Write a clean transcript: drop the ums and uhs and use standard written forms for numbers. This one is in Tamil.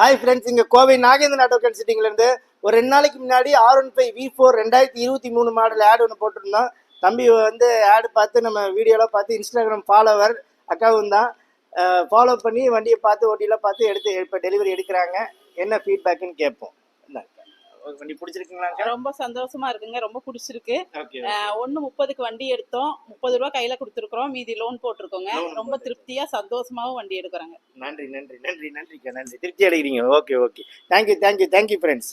ஹாய் ஃப்ரெண்ட்ஸ், இங்கே கோவை நாகேந்திரன் ஆட்டோ கன்சல்டிங்லேருந்து ஒரு 2 நாளைக்கு முன்னாடி R15 V4 2023 மாடல் ஆட் ஒன்று போட்டிருந்தோம். தம்பி வந்து ஆடு பார்த்து நம்ம வீடியோலாம் பார்த்து இன்ஸ்டாகிராம் ஃபாலோவர் அக்காவும் தான் ஃபாலோ பண்ணி வண்டியை பார்த்து ஓட்டிலாம் பார்த்து எடுத்து இப்போ டெலிவரி எடுக்கிறாங்க. என்ன ஃபீட்பேக்குன்னு கேட்போம். வண்டி பிடிச்சிருக்குங்களா? ரொம்ப சந்தோஷமா இருக்குங்க, ரொம்ப பிடிச்சிருக்கு. 1:30க்கு வண்டி எடுத்தோம், 30 ரூபா கையில கொடுத்துருக்கோம், மீதி லோன் போட்டிருக்கோங்க. ரொம்ப திருப்தியா சந்தோஷமாவும் வண்டி எடுக்கிறாங்க. நன்றி நன்றி நன்றி நன்றிக்கா, நன்றி. திருப்தி அடைகிறீங்க. Okay okay, thank you thank you thank you friends.